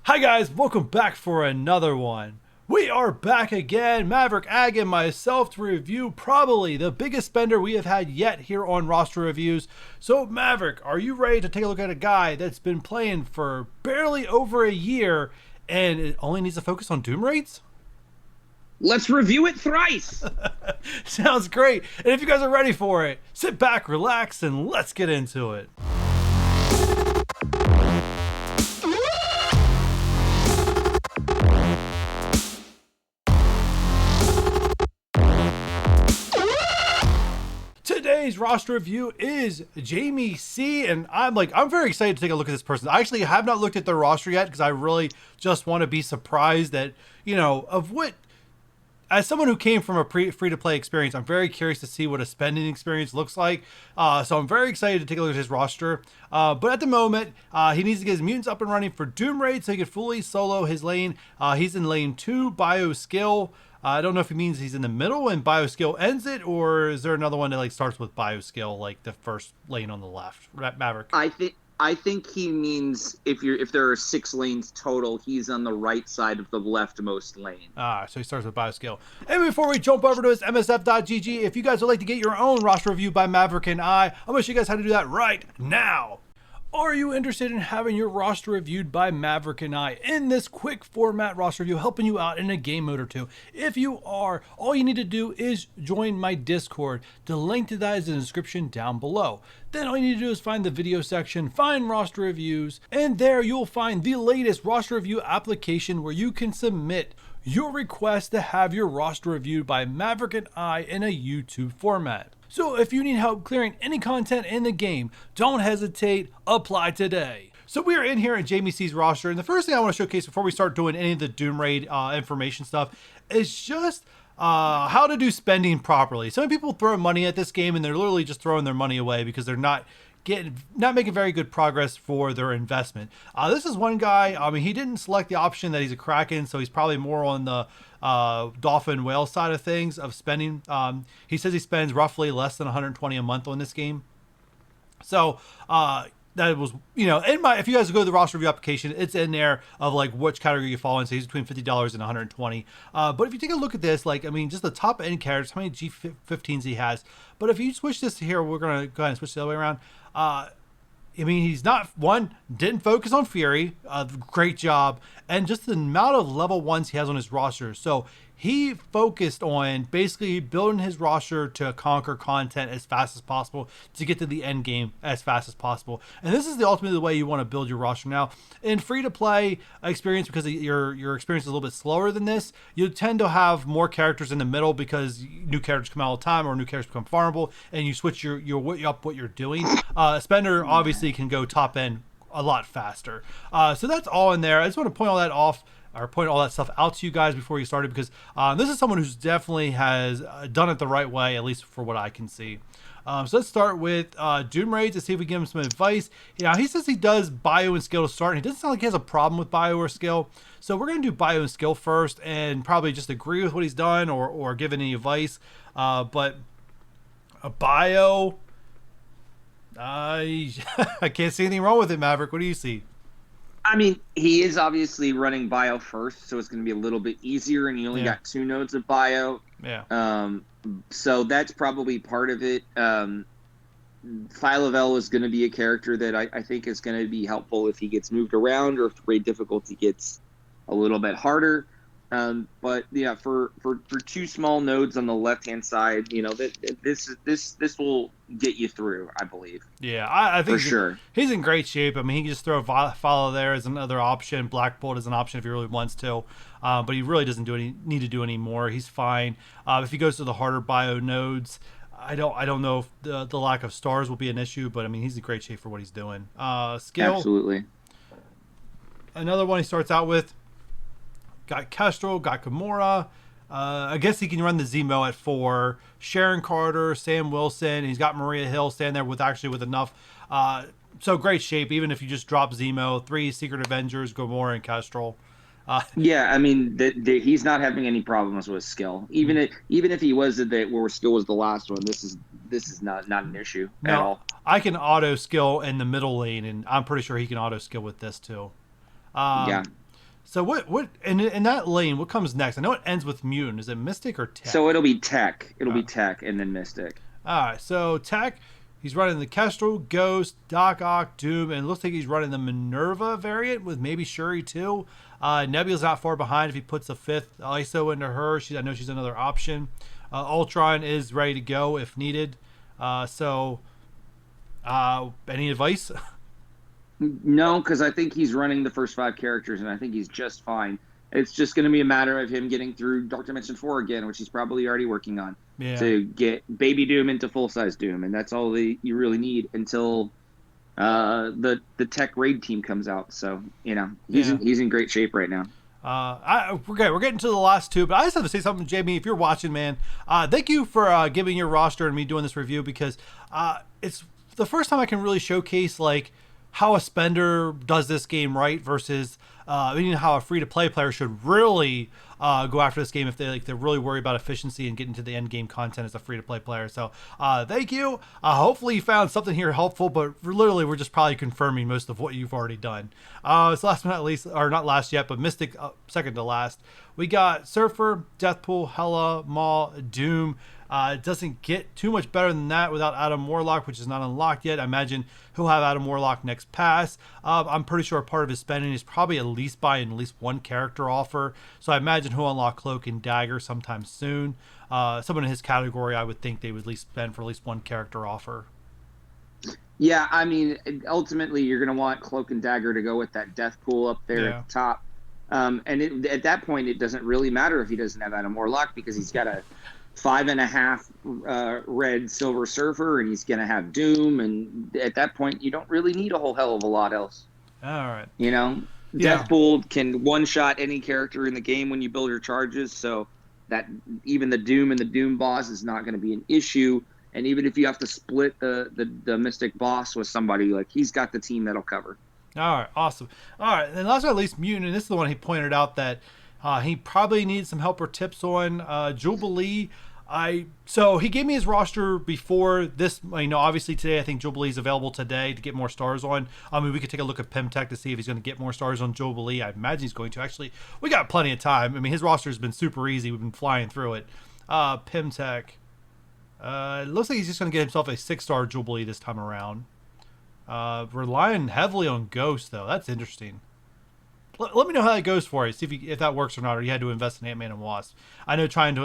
Hi guys, welcome back for another one. We are back again, Maverick, Ag, and myself to review probably the biggest spender we have had yet here on Roster Reviews. So Maverick, are you ready to take a look at a guy that's been playing for barely over a year and it only needs to focus on Doom raids? Let's review it thrice. Sounds great. And if you guys are ready for it, sit back, relax, and let's get into it. Today's roster review is Jamie C, and I'm very excited to take a look at this person. I actually have not looked at their roster yet because I really just want to be surprised at, of what, as someone who came from a free-to-play experience, I'm very curious to see what a spending experience looks like. So I'm very excited to take a look at his roster. But at the moment, he needs to get his mutants up and running for Doom Raid so he can fully solo his lane. He's in lane 2, Bio Skill. I don't know if he means he's in the middle and Bio Skill ends it, or is there another one that starts with Bio Skill, like the first lane on the left? Maverick. I think he means if there are 6 lanes total, he's on the right side of the leftmost lane. So he starts with Bioskill. And before we jump over to his MSF.gg, if you guys would like to get your own roster review by Maverick and I'm going to show you guys how to do that right now. Are you interested in having your roster reviewed by Maverick and I in this quick format roster review, helping you out in a game mode or two? If you are, all you need to do is join my Discord. The link to that is in the description down below. Then all you need to do is find the video section, find roster reviews, and there you'll find the latest roster review application where you can submit your request to have your roster reviewed by Maverick and I in a YouTube format. So if you need help clearing any content in the game, don't hesitate, apply today. So we are in here at Jamie C's roster, and the first thing I want to showcase before we start doing any of the Doom Raid information stuff is just how to do spending properly. Some people throw money at this game and they're literally just throwing their money away because they're not making very good progress for their investment. This is one guy, he didn't select the option that he's a Kraken, so he's probably more on the dolphin whale side of things of spending. He says he spends roughly less than 120 a month on this game. So that was, if you guys go to the roster review application, it's in there of which category you fall in. So he's between $50 and 120. But if you take a look at this, just the top end characters, how many G15s he has. But if you switch this to here, we're going to go ahead and switch the other way around. He's not didn't focus on Fury, great job, and just the amount of level 1s he has on his roster. So he focused on basically building his roster to conquer content as fast as possible to get to the end game as fast as possible. And this is ultimately the way you want to build your roster. Now, in free-to-play experience, because your experience is a little bit slower than this, you tend to have more characters in the middle because new characters come out all the time or new characters become farmable, and you switch up what you're doing. Spender obviously can go top end a lot faster. So that's all in there. I just want to point all that off, or point all that stuff out to you guys before you started, because this is someone who's definitely has done it the right way, at least for what I can see. So let's start with Doom Raids to see if we give him some advice. He says he does Bio and Skill to start, and he doesn't sound like he has a problem with Bio or Skill. So we're going to do Bio and Skill first and probably just agree with what he's done or give any advice. But a Bio, I can't see anything wrong with it, Maverick. What do you see? He is obviously running Bio first, so it's going to be a little bit easier, and you only got 2 nodes of Bio. Yeah. So that's probably part of it. Phylavel is going to be a character that I think is going to be helpful if he gets moved around or if raid difficulty gets a little bit harder. But yeah, for 2 small nodes on the left-hand side, this will get you through, I believe. Yeah, I think for sure he's in great shape. He can just throw follow there as another option. Black Bolt is an option if he really wants to, but he really doesn't need to do any more. He's fine. If he goes to the harder Bio nodes, I don't know if the lack of stars will be an issue, but he's in great shape for what he's doing. Skill, absolutely. Another one he starts out with. Got Kestrel, got Gamora. I guess he can run the Zemo at 4. Sharon Carter, Sam Wilson. He's got Maria Hill standing there with enough. So great shape, even if you just drop Zemo. 3 Secret Avengers, Gamora, and Kestrel. He's not having any problems with skill. Even if he was where skill was the last one, this is not an issue at all. I can auto skill in the middle lane, and I'm pretty sure he can auto skill with this too. Yeah. So what in that lane, what comes next? I know it ends with Mutant. Is it Mystic or Tech? So it'll be Tech. It'll be Oh. Tech and then Mystic. All right, so Tech, he's running the Kestrel, Ghost, Doc Ock, Doom, and it looks like he's running the Minerva variant with maybe Shuri too. Nebula's not far behind if he puts a fifth ISO into her. I know she's another option. Ultron is ready to go if needed. Any advice? No, because I think he's running the first 5 characters, and I think he's just fine. It's just going to be a matter of him getting through Dark Dimension 4 again, which he's probably already working on, Yeah. to get Baby Doom into full-size Doom, and that's all you really need until the Tech raid team comes out. So, he's in great shape right now. We're getting to the last two, but I just have to say something, Jamie. If you're watching, man, thank you for giving your roster and me doing this review, because it's the first time I can really showcase like how a spender does this game right versus how a free-to-play player should really go after this game if they're really worried about efficiency and getting to the end game content as a free-to-play player. So thank you. Hopefully you found something here helpful, but literally we're just probably confirming most of what you've already done. So last but not least, or not last yet, but Mystic, second to last, we got Surfer, Deathpool, Hela, Maul, Doom. It doesn't get too much better than that without Adam Warlock, which is not unlocked yet. I imagine he'll have Adam Warlock next pass. I'm pretty sure part of his spending is probably at least buying at least one character offer. So I imagine he'll unlock Cloak and Dagger sometime soon. Someone in his category, I would think they would at least spend for at least one character offer. Yeah, I mean, ultimately you're going to want Cloak and Dagger to go with that death pool up there at the top. At that point, it doesn't really matter if he doesn't have Adam Warlock, because he's got a 5.5 red Silver Surfer, and he's going to have Doom, and at that point you don't really need a whole hell of a lot else. All right. Deathpool can one-shot any character in the game when you build your charges, so that even the Doom and the Doom boss is not going to be an issue. And even if you have to split the Mystic boss with somebody, like, he's got the team that'll cover. All right, awesome. All right, and last but not least, Mutant, and this is the one he pointed out that he probably needs some help or tips on. Jubilee. So he gave me his roster before this. Obviously today I think Jubilee is available today to get more stars on. I mean, we could take a look at Pimtech to see if he's going to get more stars on Jubilee. I imagine he's going to. Actually, we got plenty of time. I mean, his roster has been super easy. We've been flying through it. Pimtech. It looks like he's just going to get himself a 6-star Jubilee this time around. Relying heavily on Ghost, though. That's interesting. Let me know how that goes for you. See if that works or not, or you had to invest in Ant-Man and Wasp. I know he's trying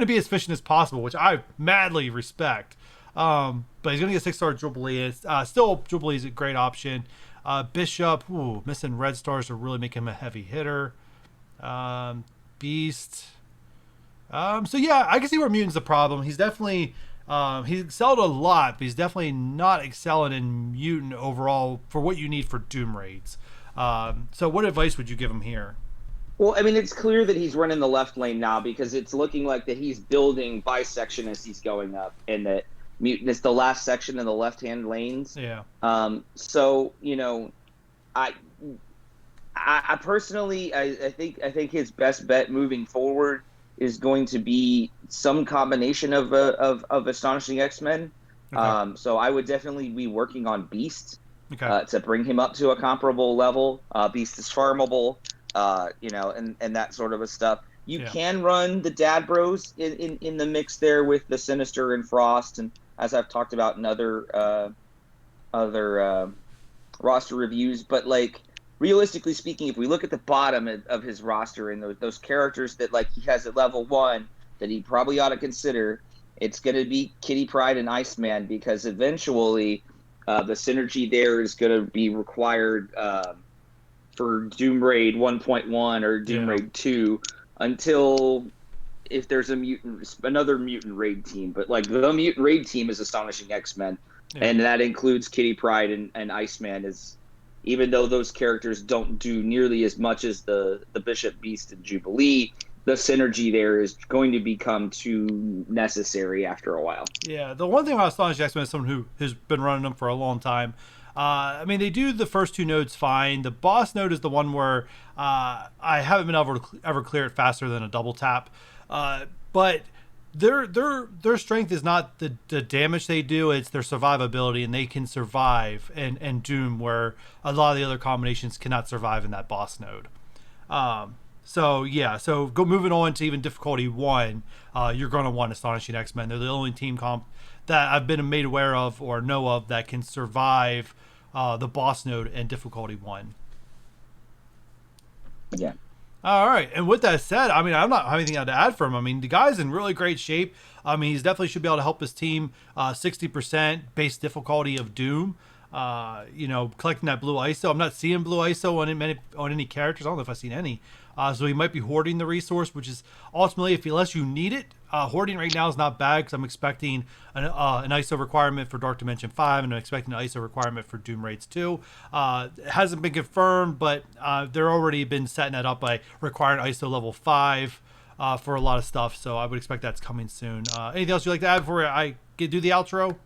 to be as efficient as possible, which I madly respect. But he's going to get 6-star Jubilee. Still, Jubilee is a great option. Bishop, missing red stars to really make him a heavy hitter. Beast. So yeah, I can see where Mutant's the problem. He's definitely he's excelled a lot, but he's definitely not excelling in Mutant overall for what you need for Doom raids. So what advice would you give him here? Well, I mean, it's clear that he's running the left lane now, because it's looking like that he's building bisection as he's going up, and that Mutant is the last section in the left-hand lanes. Yeah. So I personally, I think his best bet moving forward is going to be some combination of Astonishing X-Men. Okay. So I would definitely be working on Beast. Okay. To bring him up to a comparable level. Beast is farmable, and that sort of a stuff. You can run the Dad Bros in the mix there with the Sinister and Frost, and as I've talked about in other roster reviews. But, like, realistically speaking, if we look at the bottom of his roster and those characters that, like, he has at level 1 that he probably ought to consider, it's going to be Kitty Pryde and Iceman, because eventually the synergy there is going to be required for Doom Raid 1.1 or Doom Raid 2 until if there's another Mutant Raid team. But, like, the Mutant Raid team is Astonishing X-Men, and that includes Kitty Pryde and Iceman, even though those characters don't do nearly as much as the Bishop, Beast, and Jubilee. The synergy there is going to become too necessary after a while. Yeah, the one thing about Astonishing X-Men is someone who has been running them for a long time. I mean, they do the first 2 nodes fine. The boss node is the one where I haven't been able to ever clear it faster than a double tap. But their strength is not the damage they do, it's their survivability, and they can survive and Doom where a lot of the other combinations cannot survive in that boss node. So yeah, so moving on to even difficulty 1, you're going to want Astonishing X-Men. They're the only team comp that I've been made aware of or know of that can survive the boss node in difficulty 1. Yeah. All right, and with that said, I mean, I'm not having anything to add for him. I mean, the guy's in really great shape. I mean, he's definitely should be able to help his team. 60% base difficulty of Doom. Collecting that blue ISO. I'm not seeing blue ISO on any characters. I don't know if I've seen any. So he might be hoarding the resource, which is ultimately, unless you need it, hoarding right now is not bad because I'm expecting an ISO requirement for Dark Dimension 5 and I'm expecting an ISO requirement for Doom Raids 2. It hasn't been confirmed, but they're already been setting that up by requiring ISO level 5 for a lot of stuff. So I would expect that's coming soon. Anything else you'd like to add before I do the outro?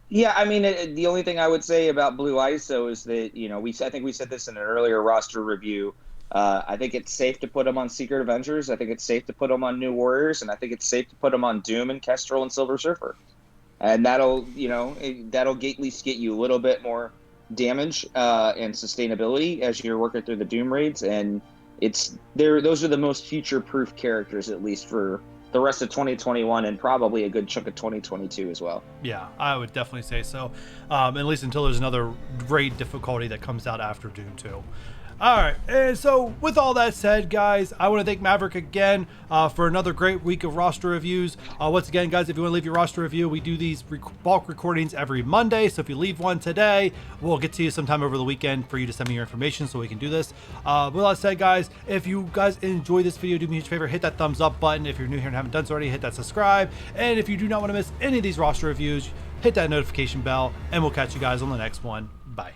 Yeah, I mean, the only thing I would say about Blue ISO is that, I think we said this in an earlier roster review. I think it's safe to put them on Secret Avengers. I think it's safe to put them on New Warriors, and I think it's safe to put them on Doom and Kestrel and Silver Surfer. And that'll at least get you a little bit more damage and sustainability as you're working through the Doom raids. And those are the most future-proof characters, at least for the rest of 2021 and probably a good chunk of 2022 as well. Yeah, I would definitely say so. At least until there's another raid difficulty that comes out after Doom 2. All right, and so with all that said, guys, I want to thank Maverick again for another great week of roster reviews. Once again, guys, if you want to leave your roster review, we do these bulk recordings every Monday. So if you leave one today, we'll get to you sometime over the weekend for you to send me your information so we can do this. With all that said, guys, if you guys enjoy this video, do me a huge favor, hit that thumbs up button. If you're new here and haven't done so already, hit that subscribe. And if you do not want to miss any of these roster reviews, hit that notification bell, and we'll catch you guys on the next one. Bye.